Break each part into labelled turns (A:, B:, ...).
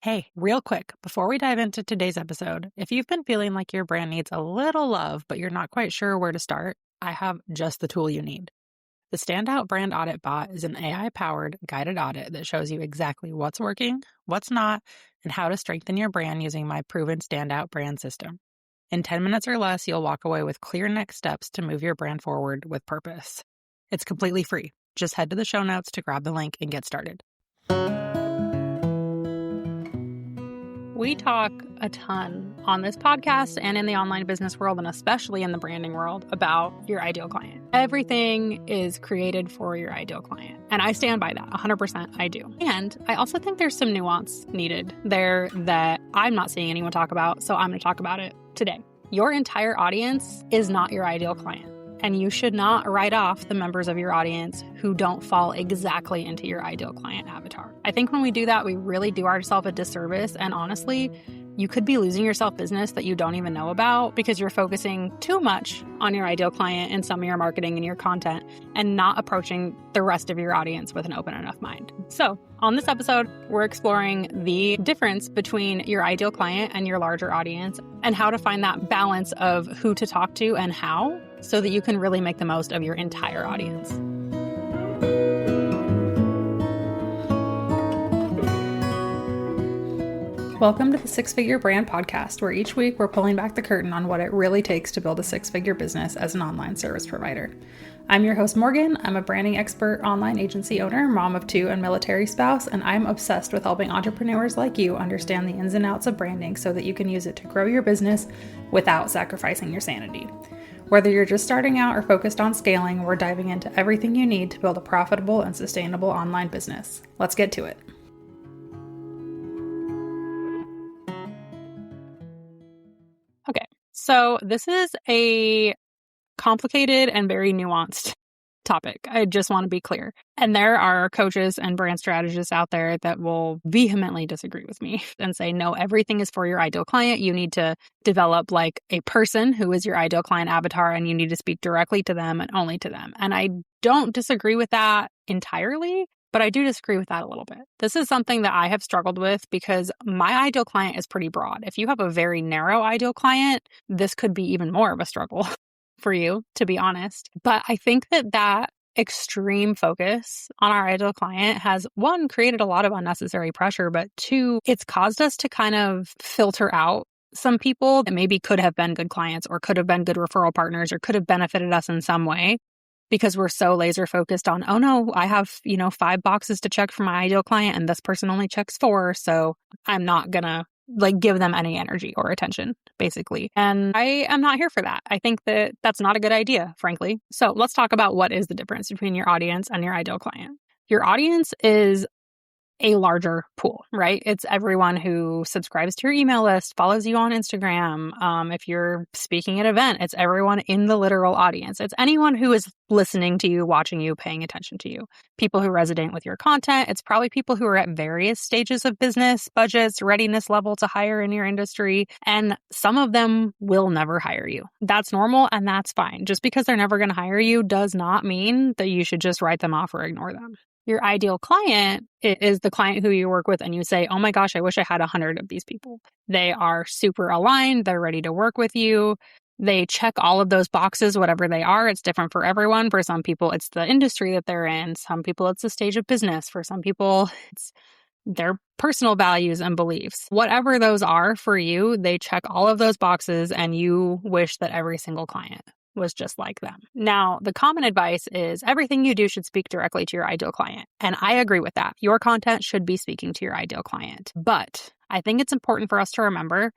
A: Hey, real quick, before we dive into today's episode, if you've been feeling like your brand needs a little love, but you're not quite sure where to start, I have just the tool you need. The Standout Brand Audit Bot is an AI-powered guided audit that shows you exactly what's working, what's not, and how to strengthen your brand using my proven Standout brand system. In 10 minutes or less, you'll walk away with clear next steps to move your brand forward with purpose. It's completely free. Just head to the show notes to grab the link and get started. We talk a ton on this podcast and in the online business world, and especially in the branding world, about your ideal client. Everything is created for your ideal client. And I stand by that 100%. I do. And I also think there's some nuance needed there that I'm not seeing anyone talk about. So I'm going to talk about it today. Your entire audience is not your ideal client. And you should not write off the members of your audience who don't fall exactly into your ideal client avatar. I think when we do that, we really do ourselves a disservice. And honestly, you could be losing yourself business that you don't even know about because you're focusing too much on your ideal client in some of your marketing and your content and not approaching the rest of your audience with an open enough mind. So on this episode, we're exploring the difference between your ideal client and your larger audience and how to find that balance of who to talk to and how so that you can really make the most of your entire audience. Welcome to the Six Figure Brand Podcast, where each week we're pulling back the curtain on what it really takes to build a six-figure business as an online service provider. I'm your host, Morgan. I'm a branding expert, online agency owner, mom of two, and military spouse, and I'm obsessed with helping entrepreneurs like you understand the ins and outs of branding so that you can use it to grow your business without sacrificing your sanity. Whether you're just starting out or focused on scaling, we're diving into everything you need to build a profitable and sustainable online business. Let's get to it. Okay, so this is a complicated and very nuanced topic. I just want to be clear. And there are coaches and brand strategists out there that will vehemently disagree with me and say, no, everything is for your ideal client. You need to develop like a person who is your ideal client avatar, and you need to speak directly to them and only to them. And I don't disagree with that entirely, but I do disagree with that a little bit. This is something that I have struggled with because my ideal client is pretty broad. If you have a very narrow ideal client, this could be even more of a struggle for you, to be honest. But I think that extreme focus on our ideal client has, one, created a lot of unnecessary pressure, but two, it's caused us to kind of filter out some people that maybe could have been good clients or could have been good referral partners or could have benefited us in some way because we're so laser focused on, oh no, I have, 5 boxes to check for my ideal client and this person only checks 4. So I'm not gonna give them any energy or attention, basically. And I am not here for that. I think that that's not a good idea, frankly. So let's talk about what is the difference between your audience and your ideal client. Your audience is a larger pool, right? It's everyone who subscribes to your email list, follows you on Instagram. If you're speaking at an event, it's everyone in the literal audience. It's anyone who is listening to you, watching you, paying attention to you. People who resonate with your content. It's probably people who are at various stages of business, budgets, readiness level to hire in your industry. And some of them will never hire you. That's normal and that's fine. Just because they're never going to hire you does not mean that you should just write them off or ignore them. Your ideal client is the client who you work with and you say, oh my gosh, I wish I had 100 of these people. They are super aligned. They're ready to work with you. They check all of those boxes, whatever they are. It's different for everyone. For some people, it's the industry that they're in. Some people, it's the stage of business. For some people, it's their personal values and beliefs. Whatever those are for you, they check all of those boxes and you wish that every single client was just like them. Now, the common advice is everything you do should speak directly to your ideal client. And I agree with that. Your content should be speaking to your ideal client. But I think it's important for us to remember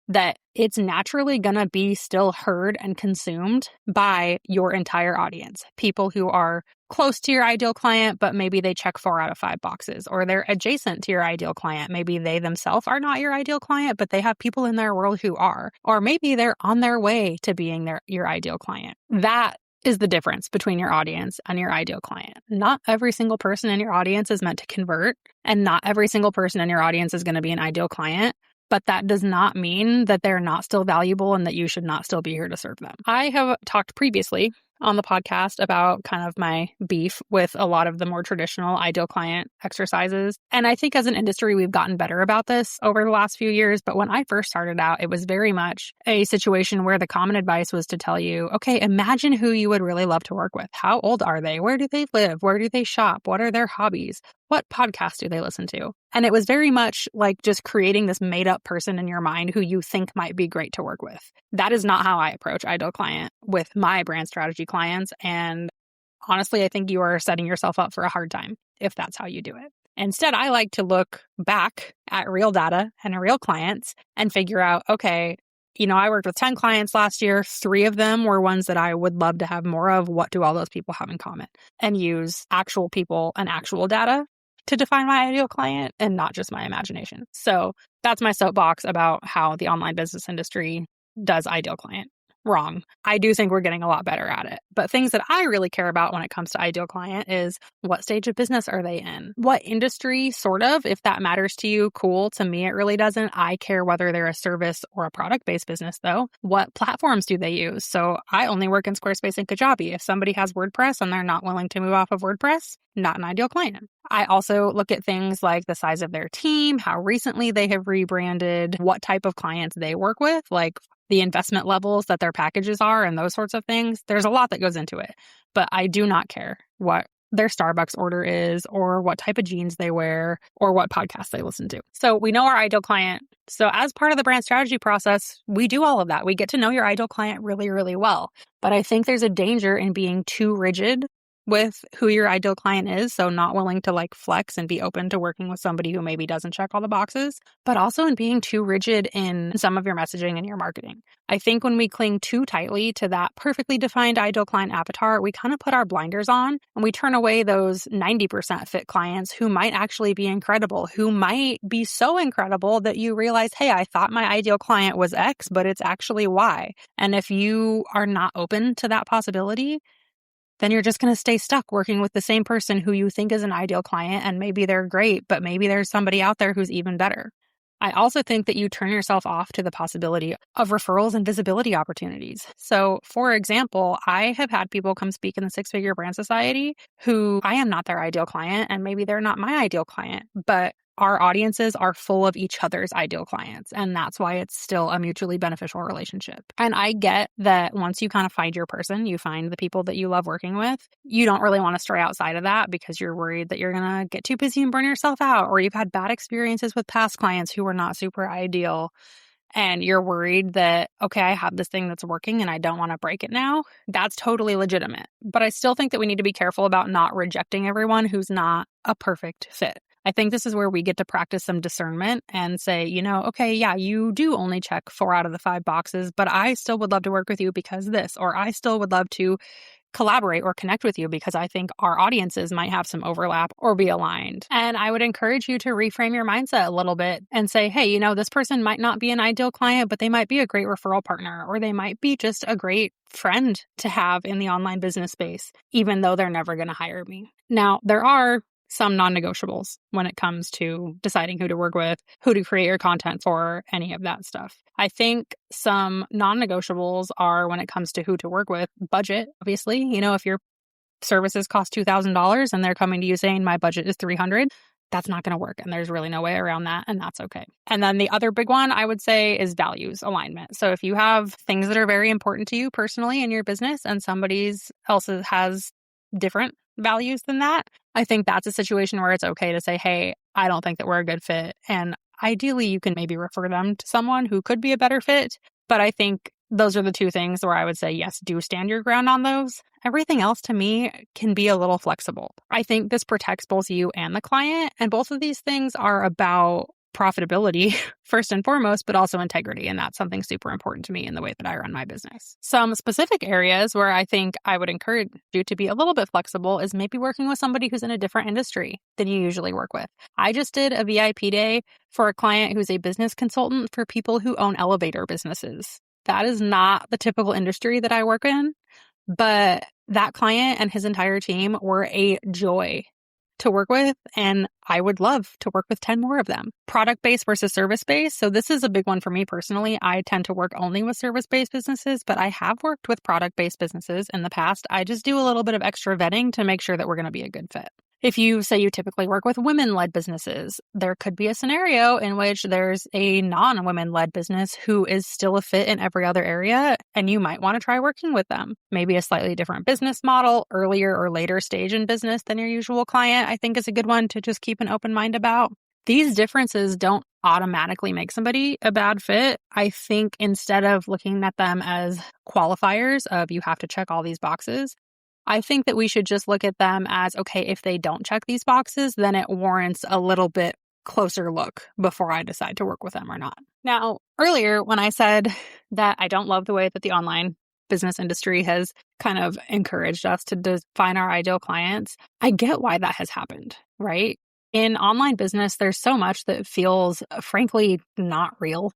A: that it's naturally going to be still heard and consumed by your entire audience. People who are close to your ideal client, but maybe they check 4 out of 5 boxes, or they're adjacent to your ideal client. Maybe they themselves are not your ideal client, but they have people in their world who are, or maybe they're on their way to being your ideal client. That is the difference between your audience and your ideal client. Not every single person in your audience is meant to convert, and not every single person in your audience is going to be an ideal client. But that does not mean that they're not still valuable and that you should not still be here to serve them. I have talked previously on the podcast about kind of my beef with a lot of the more traditional ideal client exercises. And I think as an industry, we've gotten better about this over the last few years. But when I first started out, it was very much a situation where the common advice was to tell you, okay, imagine who you would really love to work with. How old are they? Where do they live? Where do they shop? What are their hobbies? What podcasts do they listen to? And it was very much like just creating this made up person in your mind who you think might be great to work with. That is not how I approach ideal client with my brand strategy clients. And honestly, I think you are setting yourself up for a hard time if that's how you do it. Instead, I like to look back at real data and real clients and figure out, okay, I worked with 10 clients last year. 3 of them were ones that I would love to have more of. What do all those people have in common? And use actual people and actual data to define my ideal client and not just my imagination. So that's my soapbox about how the online business industry does ideal client. Wrong. I do think we're getting a lot better at it. But things that I really care about when it comes to ideal client is what stage of business are they in? What industry, sort of, if that matters to you, cool. To me, it really doesn't. I care whether they're a service or a product-based business, though. What platforms do they use? So I only work in Squarespace and Kajabi. If somebody has WordPress and they're not willing to move off of WordPress, not an ideal client. I also look at things like the size of their team, how recently they have rebranded, what type of clients they work with, like the investment levels that their packages are and those sorts of things. There's a lot that goes into it, but I do not care what their Starbucks order is or what type of jeans they wear or what podcasts they listen to. So we know our ideal client. So as part of the brand strategy process, we do all of that. We get to know your ideal client really, really well. But I think there's a danger in being too rigid with who your ideal client is. So not willing to like flex and be open to working with somebody who maybe doesn't check all the boxes, but also in being too rigid in some of your messaging and your marketing. I think when we cling too tightly to that perfectly defined ideal client avatar, we kind of put our blinders on and we turn away those 90% fit clients who might actually be incredible, who might be so incredible that you realize, hey, I thought my ideal client was X, but it's actually Y. And if you are not open to that possibility, then you're just going to stay stuck working with the same person who you think is an ideal client, and maybe they're great, but maybe there's somebody out there who's even better. I also think that you turn yourself off to the possibility of referrals and visibility opportunities. So, for example, I have had people come speak in the Six Figure Brand Society who I am not their ideal client, and maybe they're not my ideal client, but our audiences are full of each other's ideal clients. And that's why it's still a mutually beneficial relationship. And I get that once you kind of find your person, you find the people that you love working with, you don't really want to stray outside of that because you're worried that you're going to get too busy and burn yourself out, or you've had bad experiences with past clients who were not super ideal. And you're worried that, okay, I have this thing that's working and I don't want to break it now. That's totally legitimate. But I still think that we need to be careful about not rejecting everyone who's not a perfect fit. I think this is where we get to practice some discernment and say, okay, yeah, you do only check 4 out of the 5 boxes, but I still would love to work with you because this, or I still would love to collaborate or connect with you because I think our audiences might have some overlap or be aligned. And I would encourage you to reframe your mindset a little bit and say, hey, this person might not be an ideal client, but they might be a great referral partner, or they might be just a great friend to have in the online business space, even though they're never going to hire me. Now, there are some non-negotiables when it comes to deciding who to work with, who to create your content for, any of that stuff. I think some non-negotiables are when it comes to who to work with, budget, obviously. If your services cost $2,000 and they're coming to you saying my budget is $300, that's not going to work. And there's really no way around that. And that's okay. And then the other big one I would say is values alignment. So if you have things that are very important to you personally in your business and somebody else has different values than that, I think that's a situation where it's okay to say, hey, I don't think that we're a good fit. And ideally, you can maybe refer them to someone who could be a better fit. But I think those are the 2 things where I would say, yes, do stand your ground on those. Everything else to me can be a little flexible. I think this protects both you and the client. And both of these things are about profitability first and foremost, but also integrity. And that's something super important to me in the way that I run my business. Some specific areas where I think I would encourage you to be a little bit flexible is maybe working with somebody who's in a different industry than you usually work with. I just did a VIP day for a client who's a business consultant for people who own elevator businesses. That is not the typical industry that I work in, but that client and his entire team were a joy. to work with, and I would love to work with 10 more of them. Product-based versus service-based. So this is a big one for me personally. I tend to work only with service-based businesses, but I have worked with product-based businesses in the past. I just do a little bit of extra vetting to make sure that we're going to be a good fit. If you say you typically work with women-led businesses, there could be a scenario in which there's a non-women-led business who is still a fit in every other area, and you might want to try working with them. Maybe a slightly different business model, earlier or later stage in business than your usual client, I think is a good one to just keep an open mind about. These differences don't automatically make somebody a bad fit. I think instead of looking at them as qualifiers of you have to check all these boxes, I think that we should just look at them as, okay, if they don't check these boxes, then it warrants a little bit closer look before I decide to work with them or not. Now, earlier when I said that I don't love the way that the online business industry has kind of encouraged us to define our ideal clients, I get why that has happened, right? In online business, there's so much that feels, frankly, not real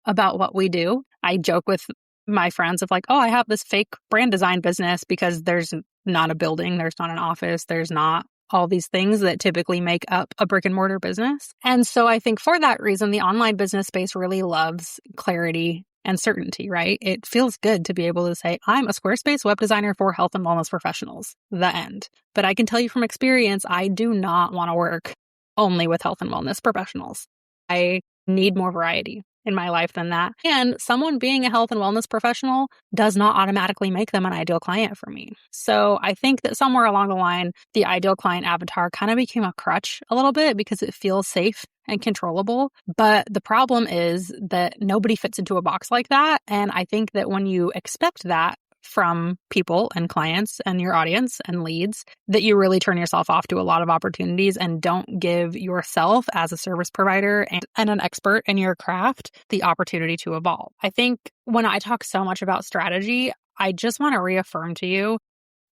A: about what we do. I joke with my friends of like, oh, I have this fake brand design business because there's not a building, there's not an office, there's not all these things that typically make up a brick and mortar business. And so I think for that reason, the online business space really loves clarity and certainty, right? It feels good to be able to say, I'm a Squarespace web designer for health and wellness professionals, the end. But I can tell you from experience, I do not want to work only with health and wellness professionals. I need more variety in my life than that. And someone being a health and wellness professional does not automatically make them an ideal client for me. So I think that somewhere along the line, the ideal client avatar kind of became a crutch a little bit because it feels safe and controllable. But the problem is that nobody fits into a box like that. And I think that when you expect that from people and clients and your audience and leads, that you really turn yourself off to a lot of opportunities and don't give yourself as a service provider and an expert in your craft the opportunity to evolve. I think when I talk so much about strategy, I just want to reaffirm to you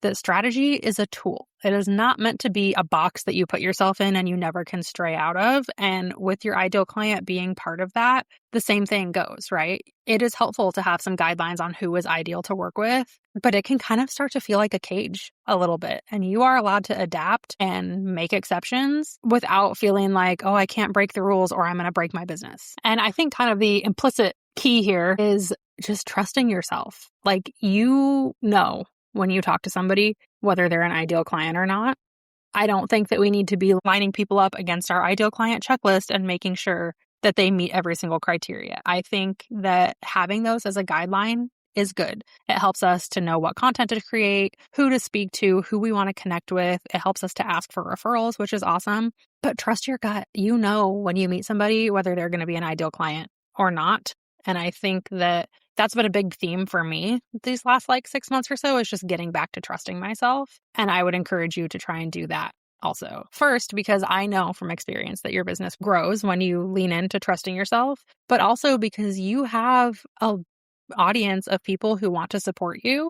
A: that strategy is a tool. It is not meant to be a box that you put yourself in and you never can stray out of. And with your ideal client being part of that, the same thing goes, right? It is helpful to have some guidelines on who is ideal to work with, but it can kind of start to feel like a cage a little bit. And you are allowed to adapt and make exceptions without feeling like, oh, I can't break the rules or I'm going to break my business. And I think kind of the implicit key here is just trusting yourself. Like, you know, when you talk to somebody, whether they're an ideal client or not. I don't think that we need to be lining people up against our ideal client checklist and making sure that they meet every single criteria. I think that having those as a guideline is good. It helps us to know what content to create, who to speak to, who we want to connect with. It helps us to ask for referrals, which is awesome. But trust your gut. You know when you meet somebody whether they're going to be an ideal client or not. And I think that that's been a big theme for me these last 6 months or so, is just getting back to trusting myself. And I would encourage you to try and do that also. First, because I know from experience that your business grows when you lean into trusting yourself, but also because you have an audience of people who want to support you.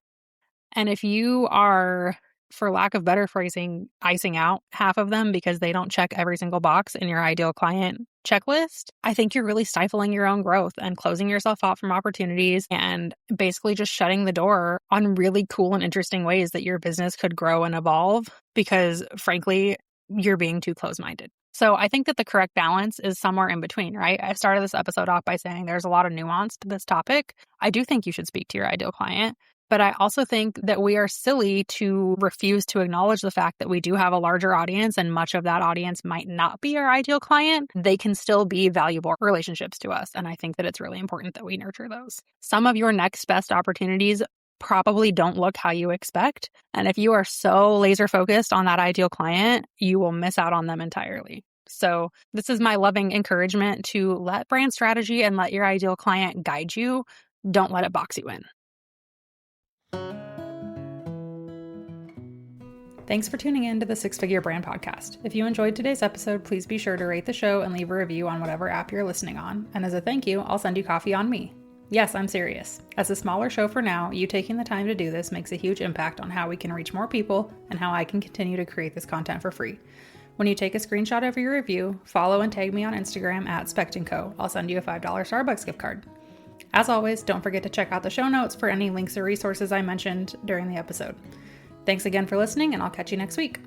A: And if you are, for lack of better phrasing, icing out half of them because they don't check every single box in your ideal client checklist, I think you're really stifling your own growth and closing yourself out from opportunities and basically just shutting the door on really cool and interesting ways that your business could grow and evolve because, frankly, you're being too close-minded. So I think that the correct balance is somewhere in between, right? I started this episode off by saying there's a lot of nuance to this topic. I do think you should speak to your ideal client. But I also think that we are silly to refuse to acknowledge the fact that we do have a larger audience and much of that audience might not be our ideal client. They can still be valuable relationships to us. And I think that it's really important that we nurture those. Some of your next best opportunities probably don't look how you expect. And if you are so laser focused on that ideal client, you will miss out on them entirely. So this is my loving encouragement to let brand strategy and let your ideal client guide you. Don't let it box you in. Thanks for tuning in to the Six Figure Brand Podcast. If you enjoyed today's episode, please be sure to rate the show and leave a review on whatever app you're listening on. And as a thank you, I'll send you coffee on me. Yes, I'm serious. As a smaller show for now, you taking the time to do this makes a huge impact on how we can reach more people and how I can continue to create this content for free. When you take a screenshot of your review, follow and tag me on Instagram at @SpectandCo. I'll send you a $5 Starbucks gift card. As always, don't forget to check out the show notes for any links or resources I mentioned during the episode. Thanks again for listening, and I'll catch you next week.